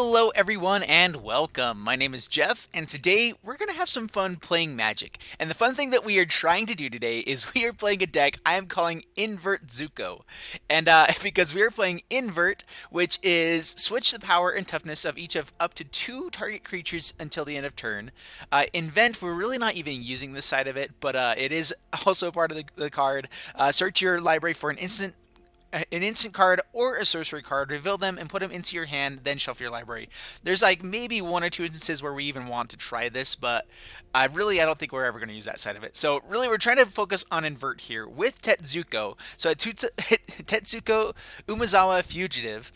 Hello everyone and welcome. My name is Jeff and today we're going to have some fun playing Magic. And the fun thing that we are trying to do today is we are playing a deck I am calling Invertsuko. And because we are playing Invert, which is switch the power and toughness of each of up to 2 target creatures until the end of turn. Invent, we're really not even using this side of it, but it is also part of the card. Search your library for an instant card or a sorcery card, reveal them and put them into your hand, then shuffle your library. There's like maybe 1 or 2 instances where we even want to try this, but I don't think we're ever going to use that side of it. So really we're trying to focus on Invert here with Tetsuko. So Tetsuko Umezawa Fugitive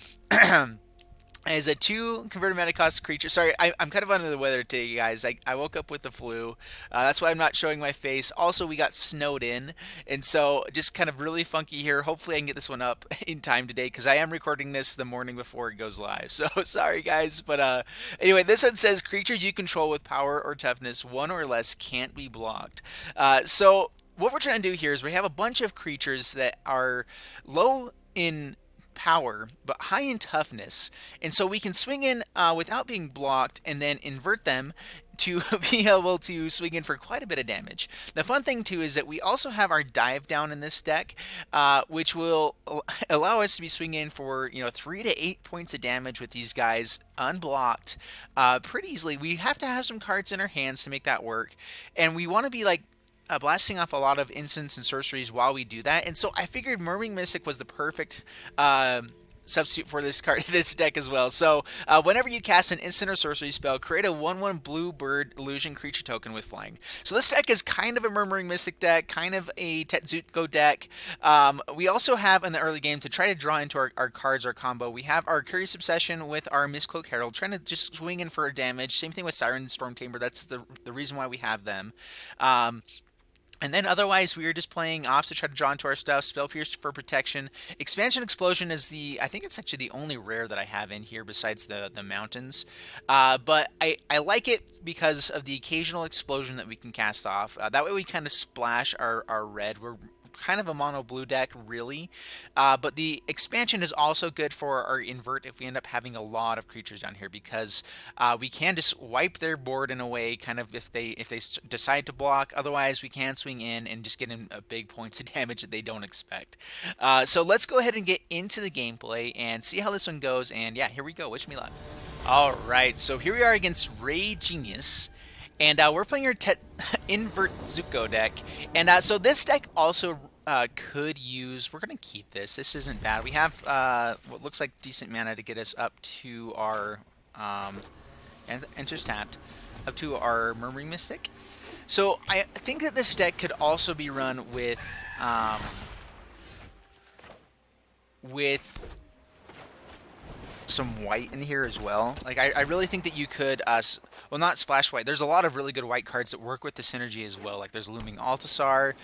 is a 2 converted mana cost creature. Sorry, I'm kind of under the weather today, guys. I woke up with the flu. That's why I'm not showing my face. Also, we got snowed in, and so just kind of really funky here. Hopefully, I can get this one up in time today because I am recording this the morning before it goes live. So sorry, guys. But anyway, this one says creatures you control with power or toughness 1 or less can't be blocked. So what we're trying to do here is we have a bunch of creatures that are low in power but high in toughness, and so we can swing in without being blocked and then invert them to be able to swing in for quite a bit of damage. The fun thing too is that we also have our dive down in this deck, which will allow us to be swinging in for 3 to 8 points of damage with these guys unblocked pretty easily. We have to have some cards in our hands to make that work, and we want to be like blasting off a lot of instants and sorceries while we do that. And so I figured Murmuring Mystic was the perfect substitute for this card, this deck as well. So whenever you cast an instant or sorcery spell, create a 1/1 blue bird illusion creature token with flying. So this deck is kind of a Murmuring Mystic deck, kind of a Tetsuko deck. We also have in the early game to try to draw into our cards, our combo. We have our Curious Obsession with our Mistcloak Herald, trying to just swing in for damage. Same thing with Siren Storm Tamer. That's the reason why we have them. And then otherwise, we are just playing ops to try to draw into our stuff. Spell Pierce for protection. Expansion Explosion is I think it's actually the only rare that I have in here besides the mountains. But I like it because of the occasional explosion that we can cast off. That way we kind of splash our red. We're kind of a mono blue deck really, but the expansion is also good for our invert if we end up having a lot of creatures down here, because we can just wipe their board in a way, kind of if they decide to block. Otherwise we can swing in and just get in a big points of damage that they don't expect. So let's go ahead and get into the gameplay and see how this one goes. And yeah, here we go. Wish me luck. All right, so here we are against Ray Genius. And we're playing our Invertsuko deck. And so this deck also could use... We're going to keep this. This isn't bad. We have what looks like decent mana to get us up to our... enters tapped. Up to our Murmuring Mystic. So I think that this deck could also be run with... some white in here as well. Like I really think that you could well, not splash white. There's a lot of really good white cards that work with the synergy as well. Like there's Looming Altasar,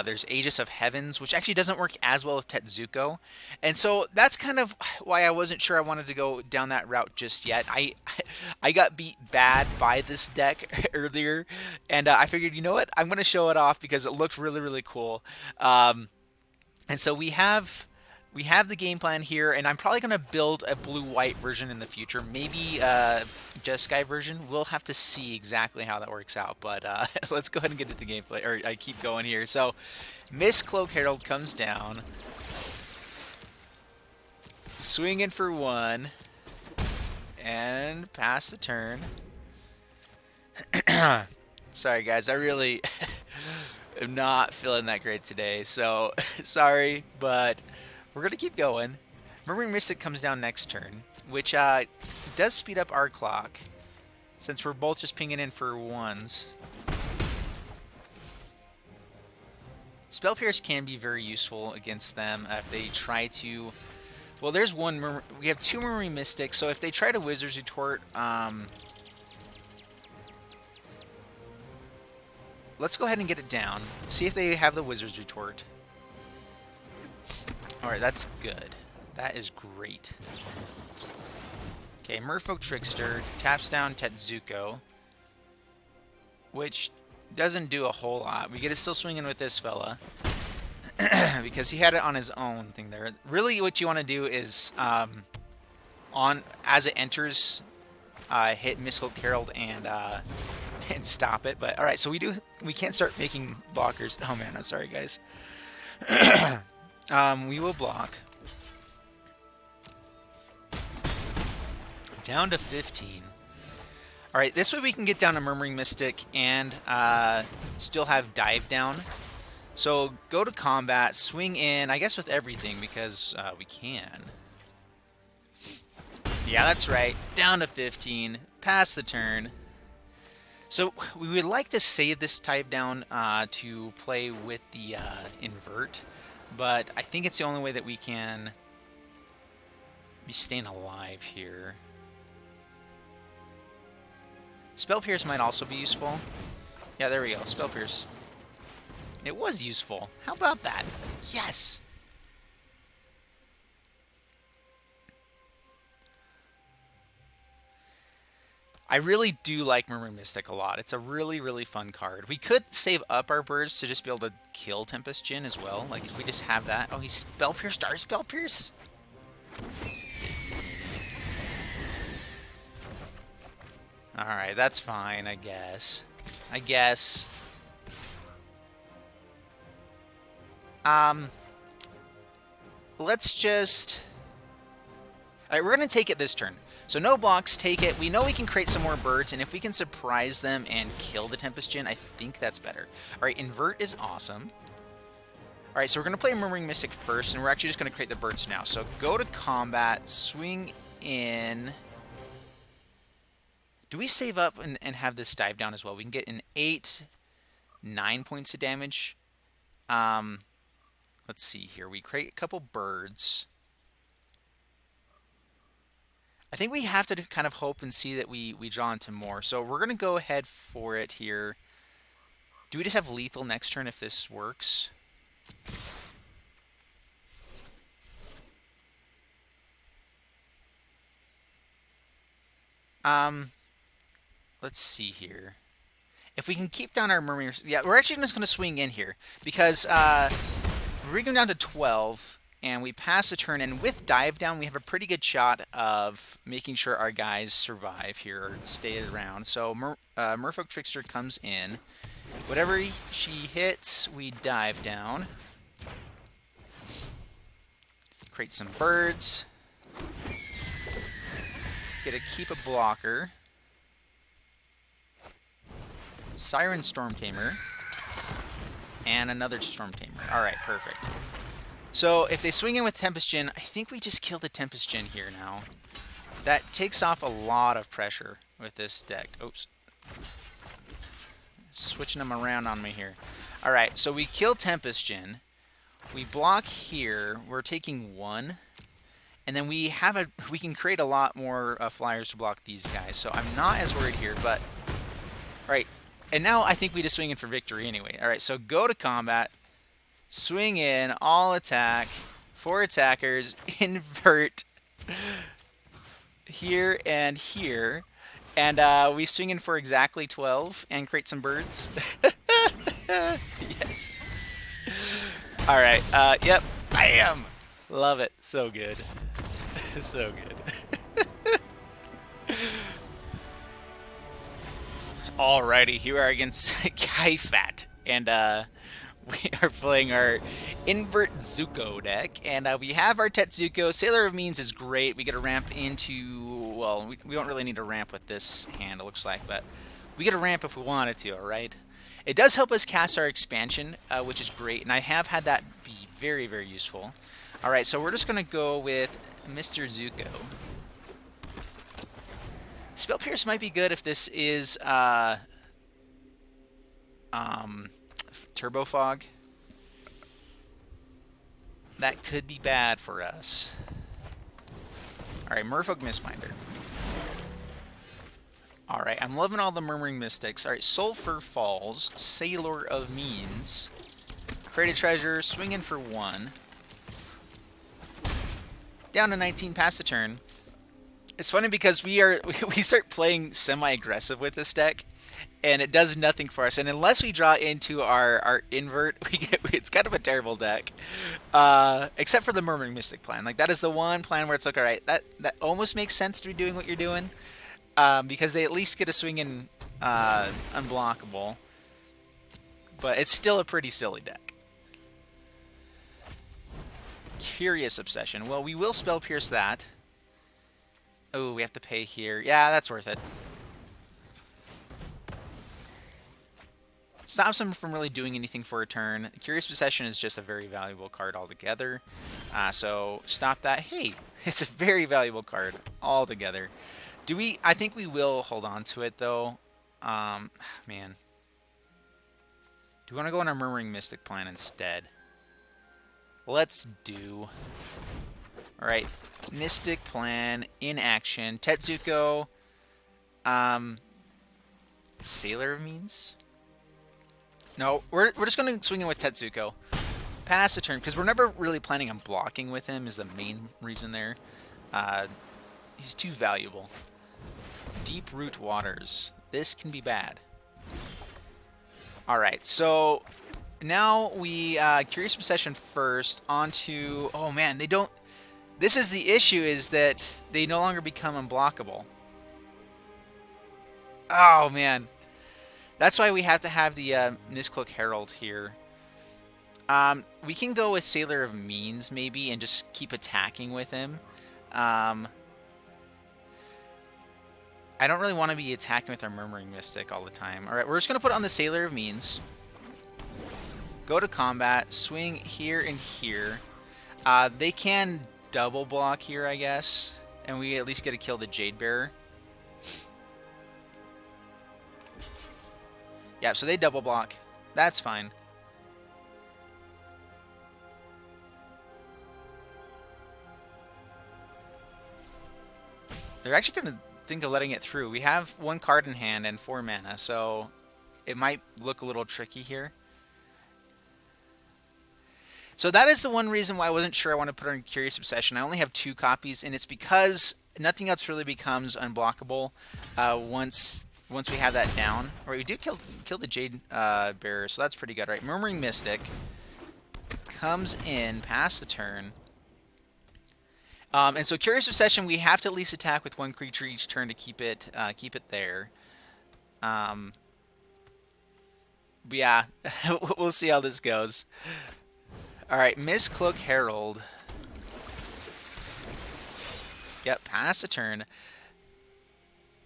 there's Aegis of Heavens, which actually doesn't work as well with Tetsuko. And so that's kind of why I wasn't sure I wanted to go down that route just yet. I got beat bad by this deck earlier, and I figured, you know what, I'm going to show it off because it looked really, really cool. And so we have the game plan here, and I'm probably going to build a blue-white version in the future. Maybe just Sky version. We'll have to see exactly how that works out. But let's go ahead and get into the gameplay. Or I keep going here. So Mistcloak Herald comes down. Swing in for 1. And pass the turn. Sorry, guys. I really am not feeling that great today. So sorry, but... we're going to keep going. Murmuring Mystic comes down next turn, which does speed up our clock, since we're both just pinging in for 1s. Spell Pierce can be very useful against them if they try to... Well, there's one... we have 2 Murmuring Mystics, so if they try to Wizard's Retort... let's go ahead and get it down. See if they have the Wizard's Retort. Alright, that's good. That is great. Okay, Merfolk Trickster taps down Tetsuko, which doesn't do a whole lot. We get to still swinging with this fella because he had it on his own thing there. Really, what you want to do is on as it enters, hit Mystical Herald and and stop it. But all right, so we can't start making blockers. Oh man, I'm sorry guys. We will block down to 15. All right, this way we can get down to Murmuring Mystic and still have dive down. So go to combat, swing in, I guess with everything because we can. Yeah, that's right. Down to 15. Pass the turn. So we would like to save this type down to play with the Invert, but I think it's the only way that we can be staying alive here. Spell Pierce might also be useful. Yeah, there we go. Spell Pierce. It was useful. How about that? Yes! I really do like Murmuring Mystic a lot. It's a really, really fun card. We could save up our birds to just be able to kill Tempest Djinn as well. Like, if we just have that. Oh, he's Spell Pierce. Dark Spell Pierce! Alright, that's fine, I guess. Let's just... Alright, we're going to take it this turn. So no blocks, take it. We know we can create some more birds, and if we can surprise them and kill the Tempest Djinn, I think that's better. Alright, Invert is awesome. Alright, so we're going to play Murmuring Mystic first, and we're actually just going to create the birds now. So go to combat, swing in... Do we save up and have this dive down as well? We can get an 9 points of damage. Let's see here. We create a couple birds. I think we have to kind of hope and see that we draw into more. So we're going to go ahead for it here. Do we just have lethal next turn if this works? Let's see here. If we can keep down our Murmuring... Yeah, we're actually just going to swing in here. Because we're going down to 12, and we pass the turn. And with dive down, we have a pretty good shot of making sure our guys survive here or stay around. So Merfolk Trickster comes in. Whatever she hits, we dive down. Create some birds. Get to keep a blocker. Siren Storm Tamer. And another Storm Tamer. Alright, perfect. So if they swing in with Tempest Djinn, I think we just kill the Tempest Djinn here now. That takes off a lot of pressure with this deck. Oops. Switching them around on me here. Alright, so we kill Tempest Djinn. We block here. We're taking 1. And then we can create a lot more flyers to block these guys. So I'm not as worried here, but... Alright. And now I think we just swing in for victory anyway. Alright, so go to combat. Swing in, all attack. 4 attackers. Invert. Here and here. And we swing in for exactly 12 and create some birds. Yes. Alright, yep. Bam! Love it. So good. So good. Alrighty, here we are against Kaifat, and we are playing our Invertsuko deck, and we have our Tetsuko. Sailor of Means is great. We get a ramp into, well, we don't really need a ramp with this hand, it looks like, but we get a ramp if we wanted to, alright? It does help us cast our expansion, which is great, and I have had that be very, very useful. Alright, so we're just going to go with Mr. Zuko. Spell Pierce might be good if this is Turbo Fog. That could be bad for us. Alright, Merfolk Mistminder. Alright, I'm loving all the Murmuring Mystics. Alright, Sulphur Falls, Sailor of Means. Create a treasure, swing in for 1. Down to 19, pass the turn. It's funny because we start playing semi-aggressive with this deck, and it does nothing for us. And unless we draw into our invert, it's kind of a terrible deck. Except for the Murmuring Mystic plan. Like, that is the one plan where it's like, all right, that almost makes sense to be doing what you're doing, because they at least get a swing in unblockable. But it's still a pretty silly deck. Curious Obsession. Well, we will Spell Pierce that. Oh, we have to pay here. Yeah, that's worth it. Stops him from really doing anything for a turn. Curious Possession is just a very valuable card altogether. So stop that. Hey, it's a very valuable card altogether. Do we? I think we will hold on to it though. Man, do we want to go on our Murmuring Mystic plan instead? Let's do. All right, Mystic plan in action. Tetsuko. Sailor means. No, we're just going to swing in with Tetsuko. Pass the turn, because we're never really planning on blocking with him is the main reason there. He's too valuable. Deep Root Waters. This can be bad. Alright, so now we Curious Obsession first onto... Oh man, they don't... This is the issue, is that they no longer become unblockable. Oh man. That's why we have to have the Mistcloak Herald here. We can go with Sailor of Means, maybe, and just keep attacking with him. I don't really want to be attacking with our Murmuring Mystic all the time. Alright, we're just going to put on the Sailor of Means. Go to combat, swing here and here. They can double block here, I guess. And we at least get to kill the Jade Bearer. Yeah, so they double block. That's fine. They're actually going to think of letting it through. We have one card in hand and 4 mana, so it might look a little tricky here. So that is the one reason why I wasn't sure I want to put on Curious Obsession. I only have 2 copies, and it's because nothing else really becomes unblockable once we have that down. Alright, we do kill the Jade Bearer, so that's pretty good. Right, Murmuring Mystic comes in past the turn. And so Curious Obsession, we have to at least attack with 1 creature each turn to keep it there. But yeah, we'll see how this goes. Alright, Mistcloak Herald. Yep, pass the turn.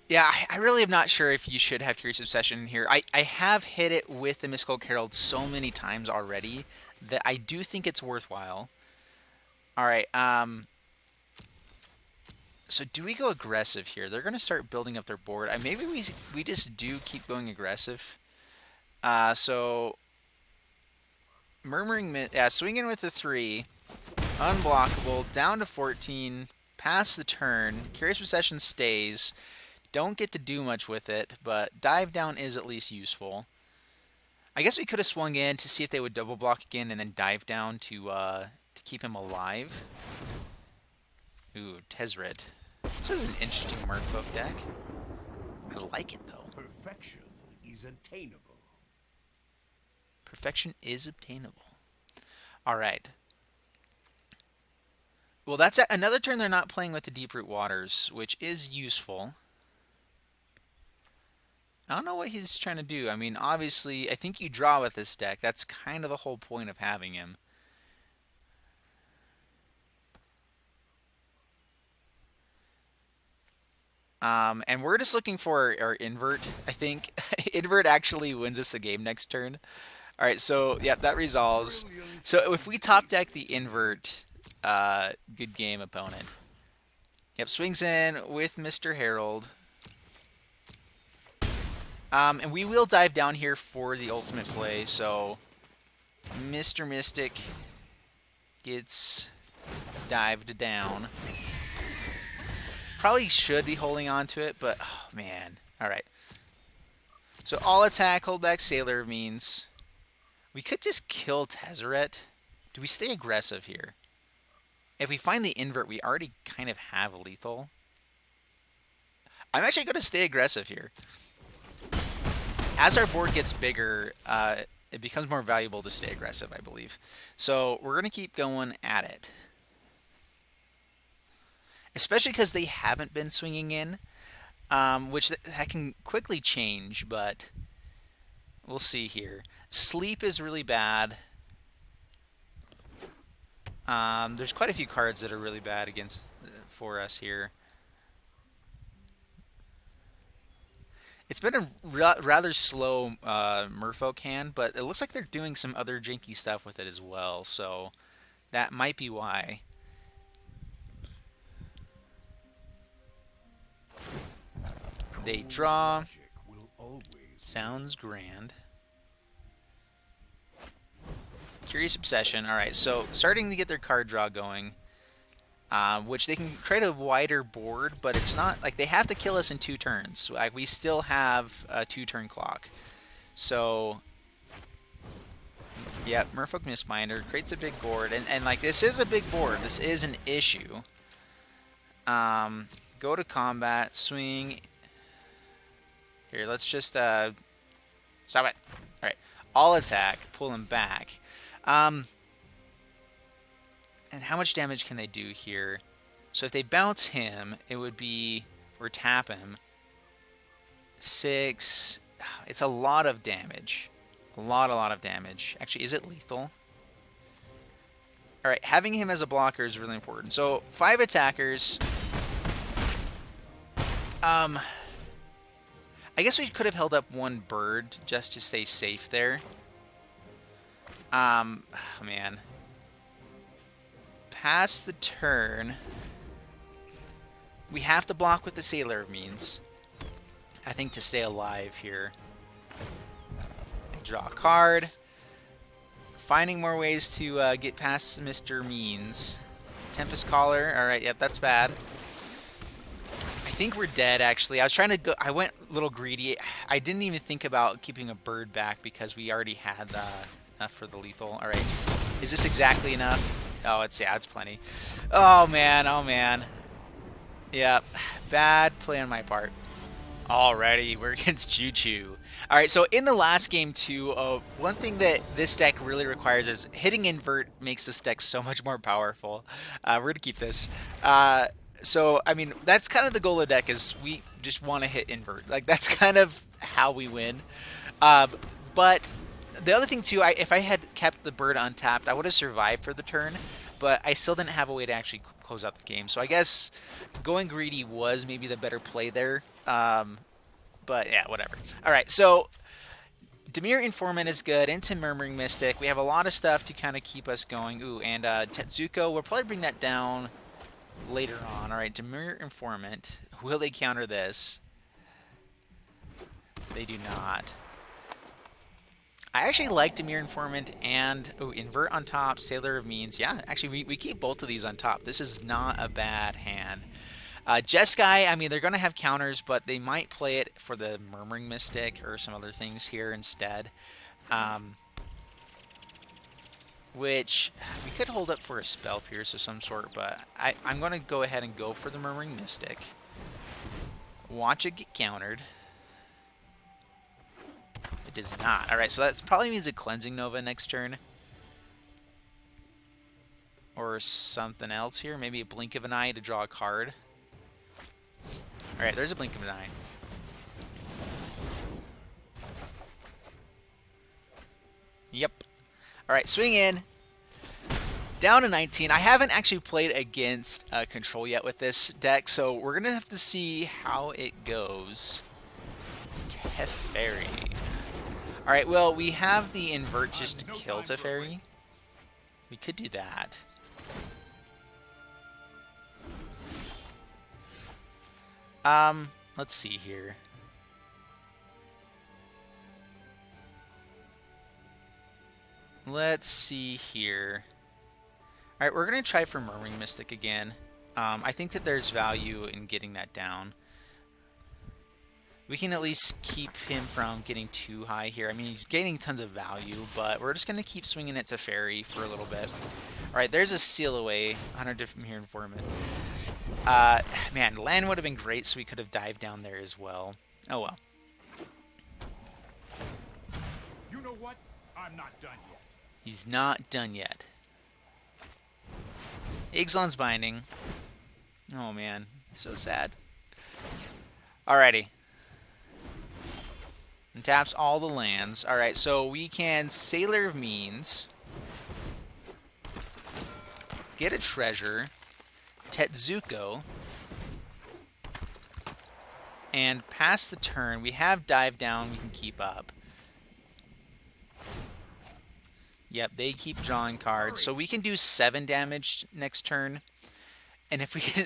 Yeah, I really am not sure if you should have Curious Obsession in here. I have hit it with the Mistcloak Herald so many times already that I do think it's worthwhile. Alright, so do we go aggressive here? They're going to start building up their board. Maybe we just do keep going aggressive. So Murmuring, yeah, swing in with the 3, unblockable, down to 14, pass the turn. Curious Possession stays. Don't get to do much with it, but dive down is at least useful. I guess we could have swung in to see if they would double block again and then dive down to keep him alive. Ooh, Tezzeret. This is an interesting Merfolk deck. I like it though. Perfection is attainable. Perfection is obtainable. Alright. Well, that's another turn they're not playing with the Deep-Root Waters, which is useful. I don't know what he's trying to do. I mean, obviously, I think you draw with this deck. That's kind of the whole point of having him. And we're just looking for our Invert, I think. Invert actually wins us the game next turn. Alright, so, yeah, that resolves. So if we top deck the Invert, good game, opponent. Yep, swings in with Mr. Herald. And we will dive down here for the ultimate play, so Mr. Mystic gets dived down. Probably should be holding on to it, but, oh, man. Alright. So all attack, hold back Sailor means... We could just kill Tezzeret. Do we stay aggressive here? If we find the Invert, we already kind of have lethal. I'm actually going to stay aggressive here. as our board gets bigger, it becomes more valuable to stay aggressive, I believe. So we're going to keep going at it. Especially because they haven't been swinging in, which that can quickly change, but we'll see here. Sleep is really bad. There's quite a few cards that are really bad against for us here. It's been a rather slow Merfolk hand, but it looks like they're doing some other janky stuff with it as well, so that might be why. They draw. Sounds grand. Curious Obsession. Alright, so starting to get their card draw going. Which they can create a wider board, but it's not like they have to kill us in 2 turns. Like, we still have a 2-turn clock. So, yeah, Merfolk Mistminder creates a big board, and like this is a big board. This is an issue. Go to combat, swing. Here, let's just stop it. All right, all attack, pull him back. And how much damage can they do here? So if they bounce him, it would be, or tap him, 6. It's a lot of damage. A lot of damage. Actually, is it lethal? All right, having him as a blocker is really important. So 5 attackers. I guess we could have held up 1 bird just to stay safe there. Oh man. Past the turn, we have to block with the Sailor of Means, I think, to stay alive here. I draw a card. Finding more ways to get past Mr. Means. Tempest Caller. Alright, yep, that's bad. I think we're dead, actually. I was trying to go... I went a little greedy. I didn't even think about keeping a bird back because we already had enough for the lethal. Alright. Is this exactly enough? Oh, it's plenty. Oh, man. Oh, man. Yep. Bad play on my part. Alrighty, we're against Choo Choo. Alright, so in the last game, too, one thing that this deck really requires is hitting Invert makes this deck so much more powerful. We're going to keep this. So, I mean, that's kind of the goal of the deck, is we just want to hit Invert. Like, that's kind of how we win. But the other thing, too, if I had kept the bird untapped, I would have survived for the turn, but I still didn't have a way to actually close out the game. So I guess going greedy was maybe the better play there. But, yeah, whatever. All right, so Dimir Informant is good. Into Murmuring Mystic. We have a lot of stuff to kind of keep us going. Ooh, and Tetsuko, we'll probably bring that down later on. All right, Dimir Informant. Will they counter this? They do not. I actually like Dimir Informant and Invert on top, Sailor of Means. Yeah, actually, we keep both of these on top. This is not a bad hand. Jeskai, I mean, they're going to have counters, but they might play it for the Murmuring Mystic or some other things here instead. Which we could hold up for a Spell Pierce of some sort, but I'm going to go ahead and go for the Murmuring Mystic. Watch it get countered. It does not. Alright, so that probably means a Cleansing Nova next turn. Or something else here. Maybe a Blink of an Eye to draw a card. Alright, there's a Blink of an Eye. Yep. Alright, swing in. Down to 19. I haven't actually played against Control yet with this deck, so we're going to have to see how it goes. Teferi. Alright, well, we have the Invert just to kill Teferi. We could do that. Let's see here. Let's see here. Alright, we're going to try for Murmuring Mystic again. I think that there's value in getting that down. We can at least keep him from getting too high here. I mean, he's gaining tons of value, but we're just going to keep swinging it to Fairy for a little bit. Alright, there's a Seal Away. 100 different here Informant. Man, land would have been great, so we could have dived down there as well. Oh well. I'm not done yet. He's not done yet. Ixalan's binding. Oh man, so sad. Alrighty. And taps all the lands. Alright, so we can Sailor of Means. Get a treasure. Tetsuko. And pass the turn. We have dive down we can keep up. Yep, they keep drawing cards. So we can do 7 damage next turn. And if we can,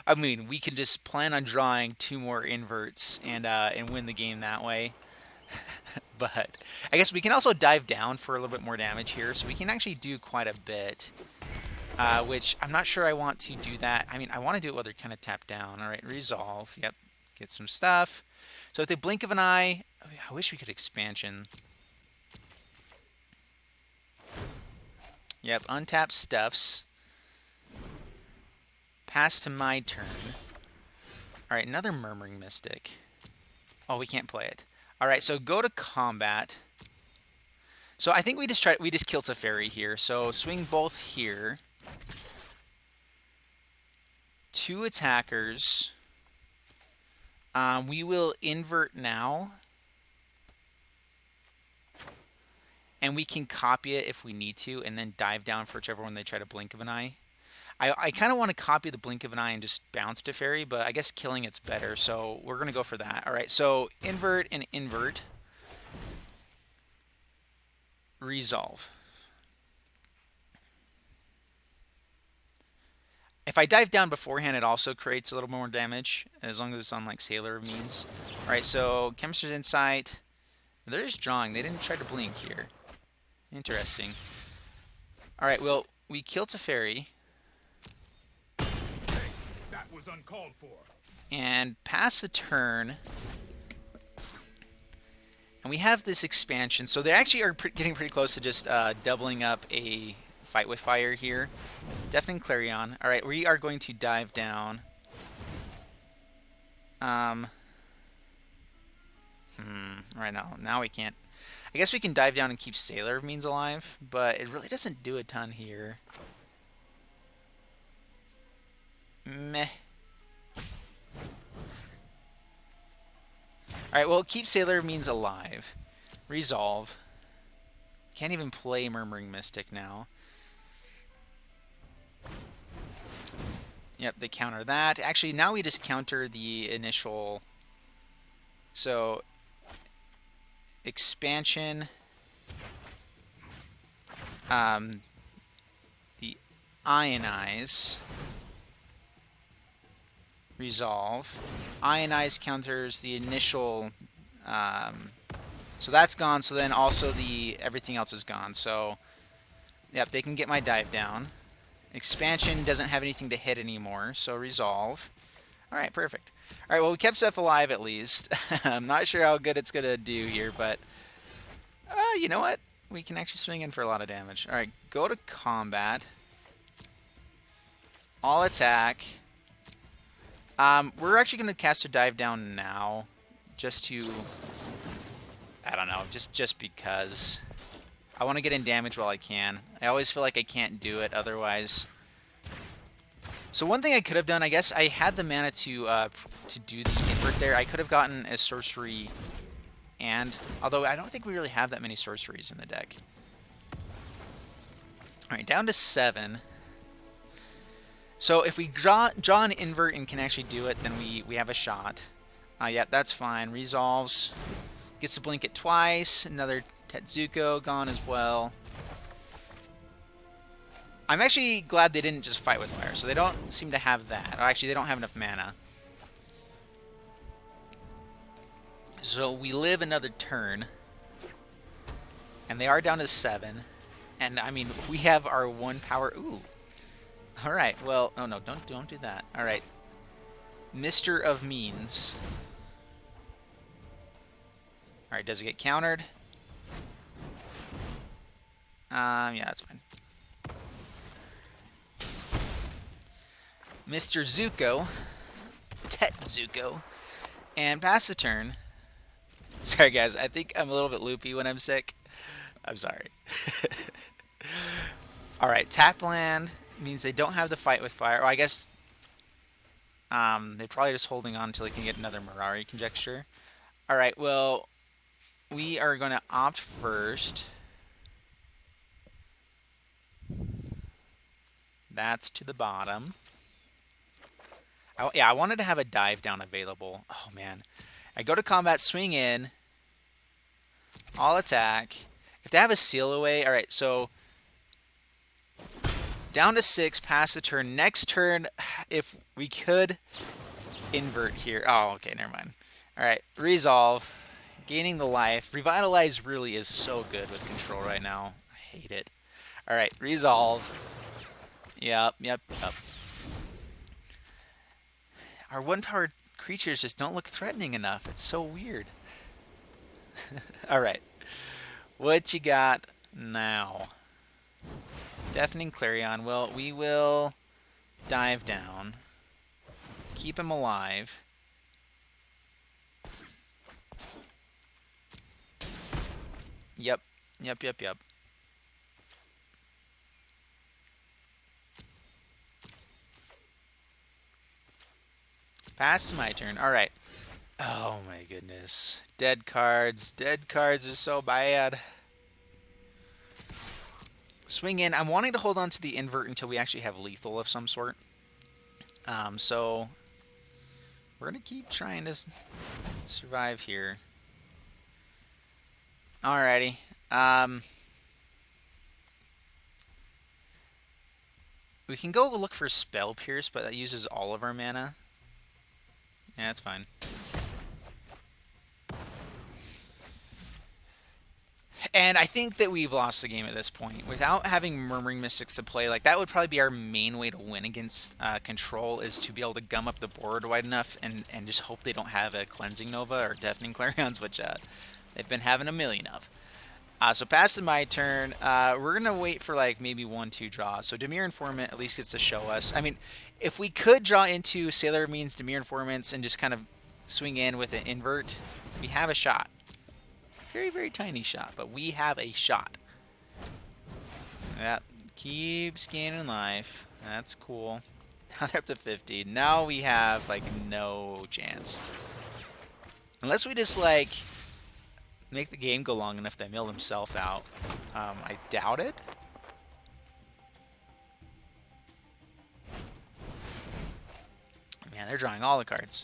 I mean, we can just plan on drawing 2 more inverts and win the game that way. But I guess we can also dive down for a little bit more damage here. So we can actually do quite a bit. Which I'm not sure I want to do that. I mean, I want to do it while they're kind of tapped down. All right, resolve. Yep, get some stuff. So if they blink of an eye, I wish we could expansion. Yep, untap stuffs. Pass to my turn. Alright, another Murmuring Mystic. Oh, we can't play it. Alright, so go to combat. So I think we just kill Teferi here. So swing both here. 2 attackers. We will invert now. And we can copy it if we need to, and then dive down for whichever one they try to blink of an eye. I kind of want to copy the blink of an eye and just bounce to fairy, but I guess killing it's better, so we're going to go for that. All right, so invert and invert. Resolve. If I dive down beforehand, it also creates a little more damage, as long as it's on like Sailor of Means. All right, so Chemist's Insight. They're just drawing. They didn't try to blink here. Interesting. Alright, well, we kill Teferi. That was uncalled for. And pass the turn. And we have this expansion. So they actually are getting pretty close to just doubling up a Fight with Fire here. Deafening Clarion. Alright, we are going to dive down. Right now we can't. I guess we can dive down and keep Sailor of Means alive, but it really doesn't do a ton here. Meh. Alright, well, keep Sailor of Means alive. Resolve. Can't even play Murmuring Mystic now. Yep, they counter that. Actually, now we just counter the initial. So, expansion. The Ionize. Resolve. Ionize counters the initial. So that's gone. So then also everything else is gone. So, yep, they can get my dive down. Expansion doesn't have anything to hit anymore, so resolve. Alright, perfect. Alright, well, we kept Seth alive at least. I'm not sure how good it's going to do here, but you know what? We can actually swing in for a lot of damage. Alright, go to combat. All attack. We're actually going to cast a dive down now, just to, I don't know, just because. I want to get in damage while I can. I always feel like I can't do it otherwise. So one thing I could have done, I guess I had the mana to do the invert there. I could have gotten a sorcery, and although I don't think we really have that many sorceries in the deck. All right, down to 7. So if we draw an invert and can actually do it, then we have a shot. Yeah, that's fine. Resolves. Gets to blink it twice. Another Tetsuko gone as well. I'm actually glad they didn't just fight with fire, so they don't seem to have that. Or actually, they don't have enough mana. So we live another turn. And they are down to 7. And, I mean, we have our 1 power. Ooh. Alright, well, oh no, don't do that. Alright. Mister of Means. Alright, does it get countered? Yeah, that's fine. Mr. Zuko. Tetsuko. And pass the turn. Sorry, guys. I think I'm a little bit loopy when I'm sick. I'm sorry. All right, tap land means they don't have the fight with fire. Oh, I guess they're probably just holding on until they can get another Mirari conjecture. All right, well, we are going to opt first. That's to the bottom. Yeah, I wanted to have a dive down available. Oh, man. I go to combat, swing in. All attack. If they have a seal away, all right, so down to 6, pass the turn. Next turn, if we could invert here. Oh, okay, never mind. All right, resolve. Gaining the life. Revitalize really is so good with control right now. I hate it. All right, resolve. Yep. Our one-powered creatures just don't look threatening enough. It's so weird. All right. What you got now? Deafening Clarion. Well, we will dive down. Keep him alive. Yep. Pass to my turn. All right. Oh my goodness. Dead cards. Dead cards are so bad. Swing in. I'm wanting to hold on to the invert until we actually have lethal of some sort. So we're going to keep trying to survive here. Alrighty. We can go look for Spell Pierce, but that uses all of our mana. Yeah, that's fine. And I think that we've lost the game at this point. Without having Murmuring Mystics to play, like that would probably be our main way to win against Control, is to be able to gum up the board wide enough and just hope they don't have a Cleansing Nova or Deafening Clarions, which they've been having a million of. So past my turn, we're going to wait for like maybe 1-2 draws. So Dimir Informant at least gets to show us. I mean, if we could draw into Sailor Means Dimir Informants and just kind of swing in with an invert, we have a shot. Very, very tiny shot, but we have a shot. Yep. Keep scanning life. That's cool. Now they're up to 50. Now we have, like, no chance. Unless we just, like, make the game go long enough that mill himself out. I doubt it. Man, they're drawing all the cards.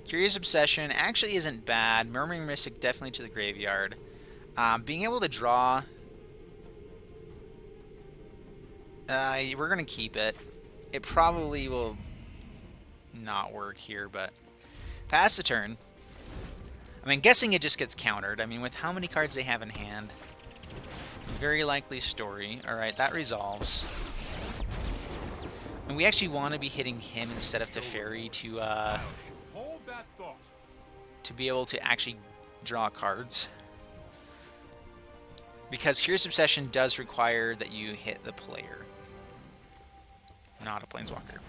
Curious Obsession actually isn't bad. Murmuring Mystic definitely to the graveyard. Being able to draw... we're going to keep it. It probably will not work here, but... Pass the turn. I mean, guessing it just gets countered. I mean, with how many cards they have in hand. Very likely story. Alright, that resolves. And we actually want to be hitting him instead of Teferi to be able to actually draw cards. Because Curious Obsession does require that you hit the player, not a Planeswalker.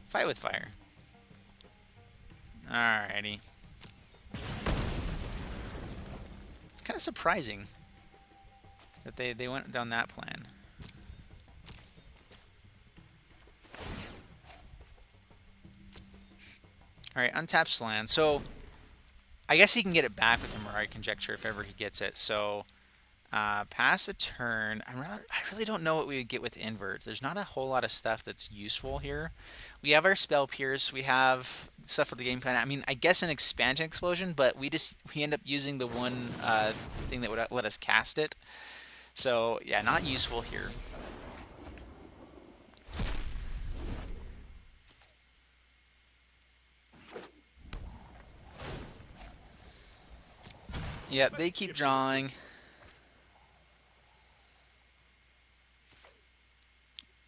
Fight with fire. Alrighty. It's kind of surprising that they went down that plan. Alright, untaps land. So I guess he can get it back with the Mirari Conjecture if ever he gets it. So, pass the turn. I really don't know what we would get with Invert. There's not a whole lot of stuff that's useful here. We have our Spell Pierce. We have stuff for the game plan. I mean, I guess an Expansion Explosion, but we end up using the one thing that would let us cast it. So, yeah, not useful here. Yeah, they keep drawing.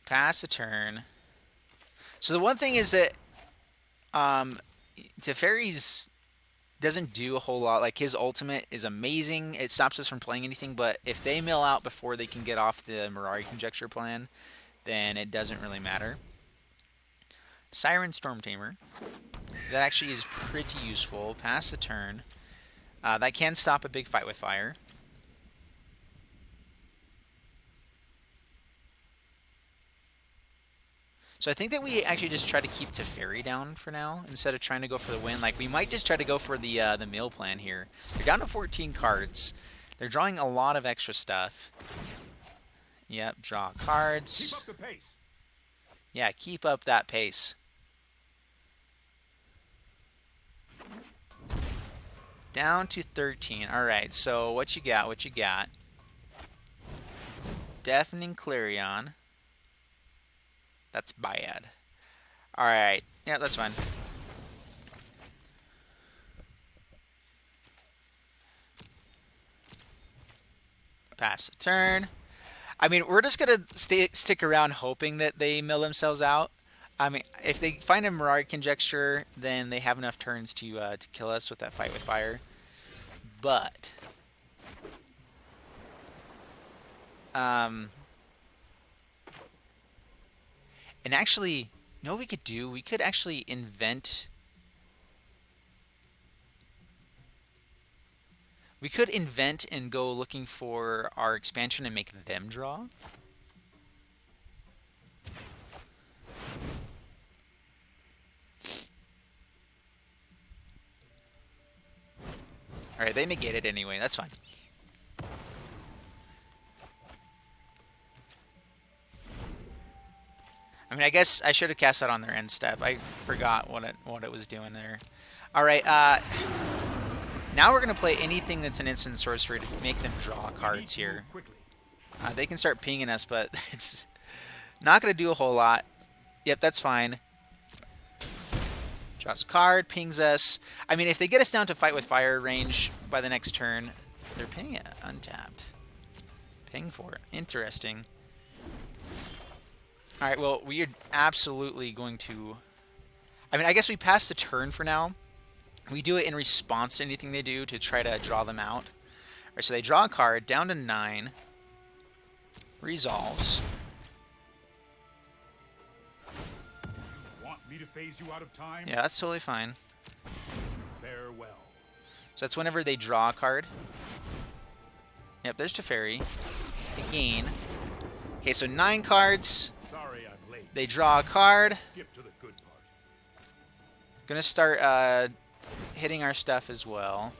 Pass the turn. So the one thing is that Teferi's doesn't do a whole lot. Like, his ultimate is amazing. It stops us from playing anything, but if they mill out before they can get off the Mirari Conjecture plan, then it doesn't really matter. Siren Storm Tamer. That actually is pretty useful. Pass the turn. That can stop a big fight with fire. So I think that we actually just try to keep Teferi down for now instead of trying to go for the win. Like, we might just try to go for the mill plan here. They're down to 14 cards. They're drawing a lot of extra stuff. Yep, draw cards. Keep up the pace. Yeah, keep up that pace. Down to 13. All right, so what you got? What you got? Deafening Clarion. That's bad. All right. Yeah, that's fine. Pass the turn. I mean, we're just going to stick around hoping that they mill themselves out. I mean, if they find a Mirage Conjecture, then they have enough turns to kill us with that fight with fire. But and actually, you know what we could do? We could actually invent. We could invent and go looking for our expansion and make them draw. Alright, they negate it anyway. That's fine. I mean, I guess I should have cast that on their end step. I forgot what it was doing there. Alright, now we're going to play anything that's an instant sorcery to make them draw cards here. They can start pinging us, but it's not going to do a whole lot. Yep, that's fine. Draws a card, pings us. I mean, if they get us down to fight with fire range by the next turn, they're pinging it untapped. Ping for it. Interesting. Alright, well, we are absolutely going to... I mean, I guess we pass the turn for now. We do it in response to anything they do to try to draw them out. Alright, so they draw a card, down to 9. Resolves. Want me to phase you out of time? Yeah, that's totally fine. Farewell. So that's whenever they draw a card. Yep, there's Teferi. They gain. Okay, so 9 cards. Sorry I'm late. They draw a card. Skip to the good part. Gonna start hitting our stuff as well.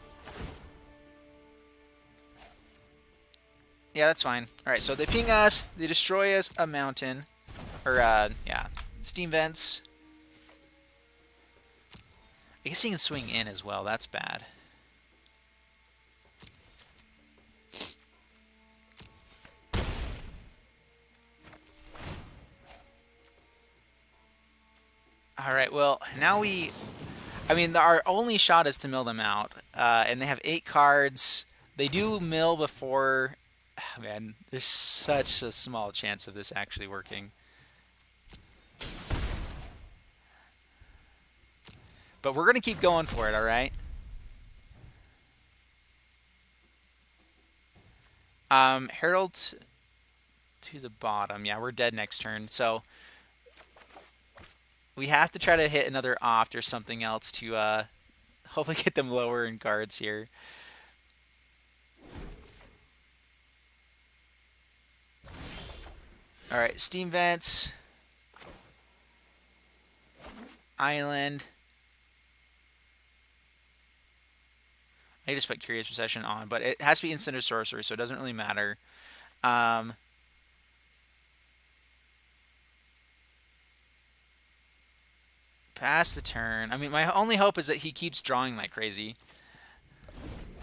Yeah, that's fine. Alright, so they ping us. They destroy us a mountain. Or, yeah. Steam vents. I guess he can swing in as well. That's bad. Alright, well, now we... I mean, our only shot is to mill them out. And they have 8 cards. They do mill before... Oh, man, there's such a small chance of this actually working. But we're going to keep going for it, alright? Herald to the bottom. Yeah, we're dead next turn. So we have to try to hit another oft or something else to hopefully get them lower in cards here. Alright, Steam Vents. Island. I just put Curious Procession on, but it has to be instant or sorcery, so it doesn't really matter. Pass the turn. I mean, my only hope is that he keeps drawing like crazy.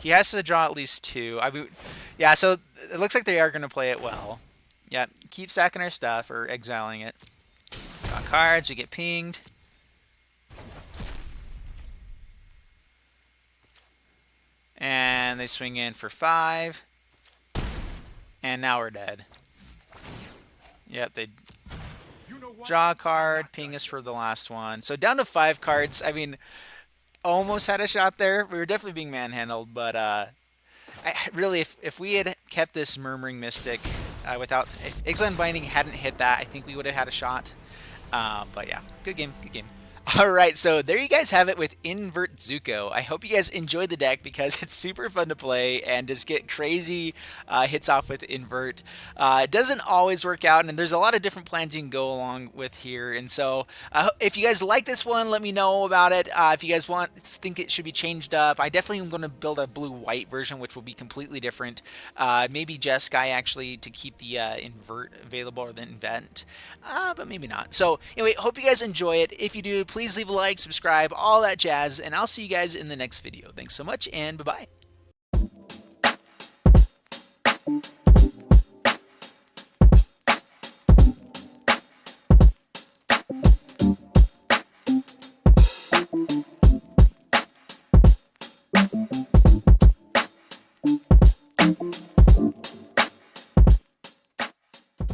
He has to draw at least 2. I mean, yeah, so it looks like they are going to play it well. Yeah, keep sacking our stuff or exiling it. Draw cards, we get pinged. And they swing in for 5. And now we're dead. Yep, they draw a card, ping us for the last one. So down to 5 cards. I mean, almost had a shot there. We were definitely being manhandled, but really, if we had kept this Murmuring Mystic if Exile Binding hadn't hit that, I think we would have had a shot. But yeah, good game, good game. All right, so there you guys have it with Invertsuko. I hope you guys enjoyed the deck because it's super fun to play and just get crazy hits off with Invert. It doesn't always work out, and there's a lot of different plans you can go along with here. And so, if you guys like this one, let me know about it. If you guys think it should be changed up, I definitely am going to build a blue-white version, which will be completely different. Maybe Jeskai actually to keep the Invert available or the Invent, but maybe not. So anyway, hope you guys enjoy it. If you do, please leave a like, subscribe, all that jazz, and I'll see you guys in the next video. Thanks so much, and bye-bye.